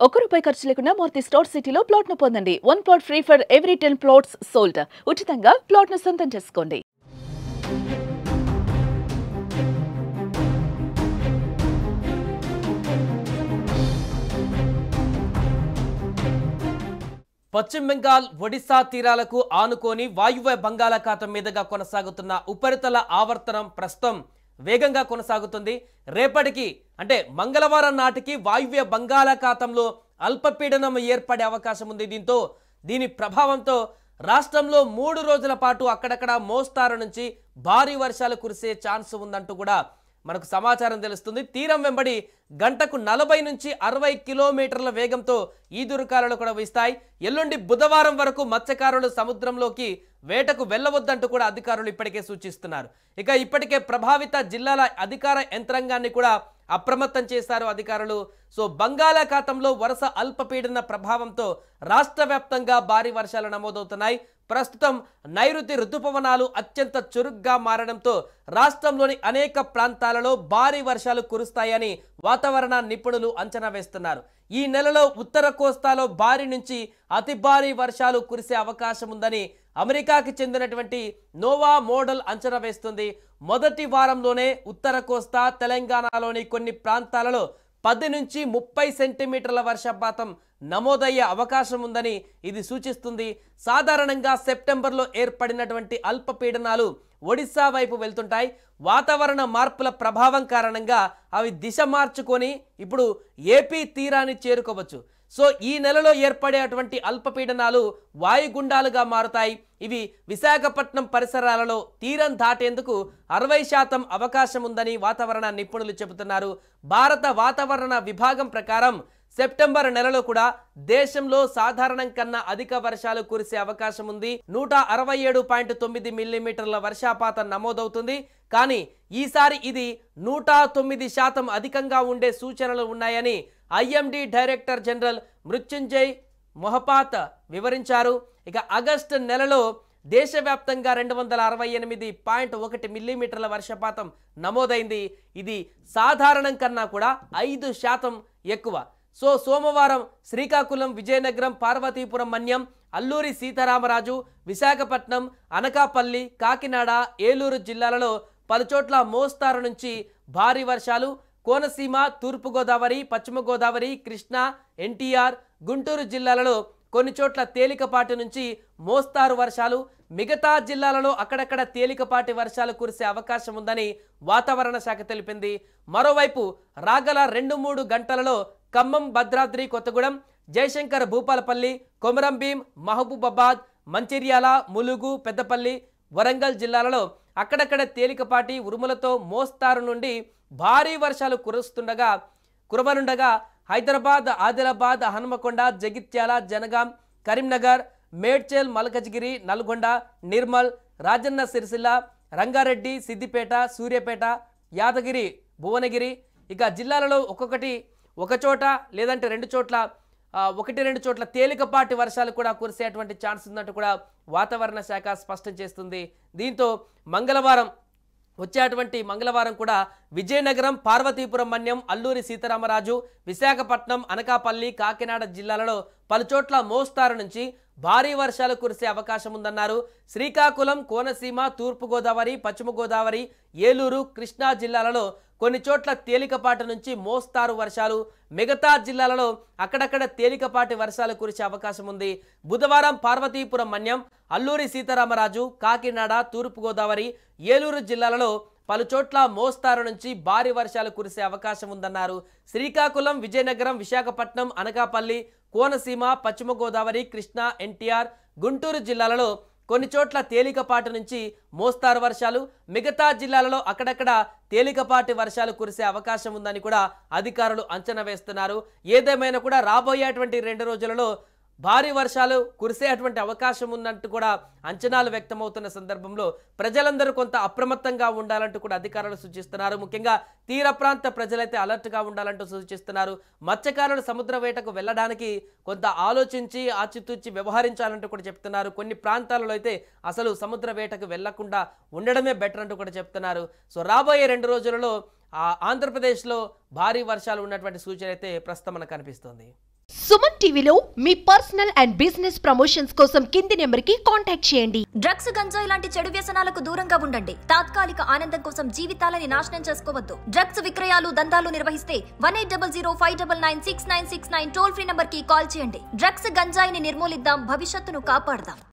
₹1 ఖర్చు లేకుండా మూర్తి స్టోర్ సిటీలో ప్లాట్‌ను పొందండి. 1 plot free for every 10 plots sold. ఉచితంగా ప్లాట్‌ను సొంతం చేసుకోండి. పశ్చిమ బెంగాల్ ఒడిశా తీరాలకు ఆనుకొని వాయువ్య బంగాళాఖాతం మీదుగా కొనసాగుతున్న ఉపరితల ఆవర్తనం ప్రస్తుతం వేగంగా కొనసాగుతుంది. రేపటికి అంటే మంగళవారం నాటికి వాయువ్య బంగాళాఖాతంలో అల్పపీడనం ఏర్పడే అవకాశం ఉంది. దీని ప్రభావంతో రాష్ట్రంలో 3 రోజుల పాటు అక్కడక్కడ మోస్తారు నుంచి భారీ వర్షాలు కురిసే ఛాన్స్ ఉందంటూ కూడా మనకు సమాచారం తెలుస్తుంది. తీరం వెంబడి గంటకు 40 నుంచి 60 కిలోమీటర్ల వేగంతో ఈదురుగాలులు కూడా వీస్తాయి. ఎల్లుండి బుధవారం వరకు మత్స్యకారులు సముద్రంలోకి వేటకు వెళ్లవద్దంటూ కూడా అధికారులు ఇప్పటికే సూచిస్తున్నారు. ఇక ఇప్పటికే ప్రభావిత జిల్లాల అధికార యంత్రాంగాన్ని కూడా అప్రమత్తం చేశారు అధికారులు. సో బంగాళాఖాతంలో వరుస అల్పపీడన ప్రభావంతో రాష్ట్ర వ్యాప్తంగా భారీ వర్షాలు నమోదవుతున్నాయి. ప్రస్తుతం నైరుతి రుతుపవనాలు అత్యంత చురుగ్గా మారడంతో రాష్ట్రంలోని అనేక ప్రాంతాలలో భారీ వర్షాలు కురుస్తాయని వాతావరణ నిపుణులు అంచనా వేస్తున్నారు. ఈ నెలలో ఉత్తర కోస్తాలో భారీ నుంచి అతి భారీ వర్షాలు కురిసే అవకాశం ఉందని అమెరికాకి చెందినటువంటి నోవా మోడల్ అంచనా వేస్తుంది. మొదటి వారంలోనే ఉత్తర కోస్తా తెలంగాణలోని కొన్ని ప్రాంతాలలో 10 నుంచి 30 సెంటీమీటర్ల వర్షపాతం నమోదయ్యే అవకాశం ఉందని ఇది సూచిస్తుంది. సాధారణంగా సెప్టెంబర్లో ఏర్పడినటువంటి అల్పపీడనాలు ఒడిశా వైపు వెళ్తుంటాయి. వాతావరణ మార్పుల ప్రభావం కారణంగా అవి దిశ మార్చుకొని ఇప్పుడు ఏపీ తీరాన్ని చేరుకోవచ్చు. సో ఈ నెలలో ఏర్పడేటువంటి అల్పపీడనాలు వాయుగుండాలుగా మారుతాయి. ఇవి విశాఖపట్నం పరిసరాలలో తీరం దాటేందుకు 60% అవకాశం ఉందని వాతావరణ నిపుణులు చెబుతున్నారు. భారత వాతావరణ విభాగం ప్రకారం సెప్టెంబర్ నెలలో కూడా దేశంలో సాధారణం కన్నా అధిక వర్షాలు కురిసే అవకాశం ఉంది. 167.9 మిల్లీమీటర్ల వర్షపాతం నమోదవుతుంది. కానీ ఈసారి ఇది 109% అధికంగా ఉండే సూచనలు ఉన్నాయని ఐఎండీ డైరెక్టర్ జనరల్ మృత్యుంజయ్ మొహపాత్ వివరించారు. ఇక ఆగస్టు నెలలో దేశవ్యాప్తంగా 268.1 మిల్లీమీటర్ల వర్షపాతం నమోదైంది. ఇది సాధారణం కన్నా కూడా 5% ఎక్కువ. సో సోమవారం శ్రీకాకుళం, విజయనగరం, పార్వతీపురం మన్యం, అల్లూరి సీతారామరాజు, విశాఖపట్నం, అనకాపల్లి, కాకినాడ, ఏలూరు జిల్లాలలో పలుచోట్ల మోస్తారు నుంచి భారీ వర్షాలు, కోనసీమ, తూర్పుగోదావరి, పశ్చిమ గోదావరి, కృష్ణా, ఎన్టీఆర్, గుంటూరు జిల్లాలలో కొన్ని చోట్ల తేలికపాటి నుంచి మోస్తారు వర్షాలు, మిగతా జిల్లాలలో అక్కడక్కడ తేలికపాటి వర్షాలు కురిసే అవకాశం ఉందని వాతావరణ శాఖ తెలిపింది. మరోవైపు రాగల 2-3 గంటలలో ఖమ్మం, భద్రాద్రి కొత్తగూడెం, జయశంకర్ భూపాలపల్లి, కొమరంభీం, మహబూబాబాద్, మంచిర్యాల, ములుగు, పెద్దపల్లి, వరంగల్ జిల్లాలలో అక్కడక్కడ తేలికపాటి ఉరుములతో మోస్తారు నుండి భారీ వర్షాలు కురవనుండగా హైదరాబాద్, ఆదిలాబాద్, హనుమకొండ, జగిత్యాల, జనగాం, కరీంనగర్, మేడ్చల్, మల్కజ్గిరి, నల్గొండ, నిర్మల్, రాజన్న సిరిసిల్ల, రంగారెడ్డి, సిద్దిపేట, సూర్యాపేట, యాదగిరి, భువనగిరి ఇక జిల్లాలలో ఒక చోట లేదంటే 2 చోట్ల 1-2 చోట్ల తేలికపాటి వర్షాలు కూడా కురిసేటువంటి ఛాన్స్ ఉందంటూ కూడా వాతావరణ శాఖ స్పష్టం చేస్తుంది. దీంతో మంగళవారం కూడా విజయనగరం, పార్వతీపురం మన్యం, అల్లూరి సీతారామరాజు, విశాఖపట్నం, అనకాపల్లి, కాకినాడ జిల్లాలలో పలుచోట్ల మోస్తారు నుంచి భారీ వర్షాలు కురిసే అవకాశం ఉందన్నారు. శ్రీకాకుళం, కోనసీమ, తూర్పుగోదావరి, పశ్చిమ గోదావరి, ఏలూరు, కృష్ణా జిల్లాలలో కొన్ని చోట్ల తేలికపాటి నుంచి మోస్తారు వర్షాలు, మిగతా జిల్లాలలో అక్కడక్కడ తేలికపాటి వర్షాలు కురిసే అవకాశం ఉంది. బుధవారం పార్వతీపురం మన్యం, అల్లూరి సీతారామరాజు, కాకినాడ, తూర్పుగోదావరి, ఏలూరు జిల్లాలలో పలుచోట్ల మోస్తారు నుంచి భారీ వర్షాలు కురిసే అవకాశం ఉందన్నారు. శ్రీకాకుళం, విజయనగరం, విశాఖపట్నం, అనకాపల్లి, కోనసీమ, పశ్చిమ గోదావరి, కృష్ణా, ఎన్టీఆర్, గుంటూరు జిల్లాలలో కొన్ని చోట్ల తేలికపాటి నుంచి మోస్తారు వర్షాలు, మిగతా జిల్లాలలో అక్కడక్కడ తేలికపాటి వర్షాలు కురిసే అవకాశం ఉందని కూడా అధికారులు అంచనా వేస్తున్నారు. ఏదేమైనా కూడా రాబోయేటువంటి 2 రోజులలో భారీ వర్షాలు కురిసేటువంటి అవకాశం ఉన్నట్టు కూడా అంచనాలు వ్యక్తమవుతున్న సందర్భంలో ప్రజలందరూ కొంత అప్రమత్తంగా ఉండాలంటూ కూడా అధికారులు సూచిస్తున్నారు. ముఖ్యంగా తీర ప్రాంత ప్రజలైతే అలర్ట్గా ఉండాలంటూ సూచిస్తున్నారు. మత్స్యకారులు సముద్ర వేటకు వెళ్ళడానికి కొంత ఆలోచించి ఆచితూచి వ్యవహరించాలంటూ కూడా చెప్తున్నారు. కొన్ని ప్రాంతాలలో అయితే అసలు సముద్ర వేటకు వెళ్లకుండా ఉండడమే బెటర్ అంటూ కూడా చెప్తున్నారు. సో రాబోయే 2 రోజులలో ఆంధ్రప్రదేశ్లో భారీ వర్షాలు ఉన్నటువంటి సూచన అయితే ప్రస్తుతం మనకు కనిపిస్తుంది. సుమన్ టీవీలో మీ పర్సనల్ అండ్ బిజినెస్ ప్రమోషన్స్ కోసం కింది నెంబర్కి కాంటాక్ట్ చేయండి. డ్రగ్స్, గంజాయి లాంటి చెడు వ్యసనాలకు దూరంగా ఉండండి. తాత్కాలిక ఆనందం కోసం జీవితాలని నాశనం చేసుకోవద్దు. డ్రగ్స్ విక్రయాలు, దందాలు నిర్వహిస్తే 180059969969 టోల్ ఫ్రీ నంబర్ కి కాల్ చేయండి. డ్రగ్స్, గంజాయిని నిర్మూలిద్దాం, భవిష్యత్తును కాపాడదాం.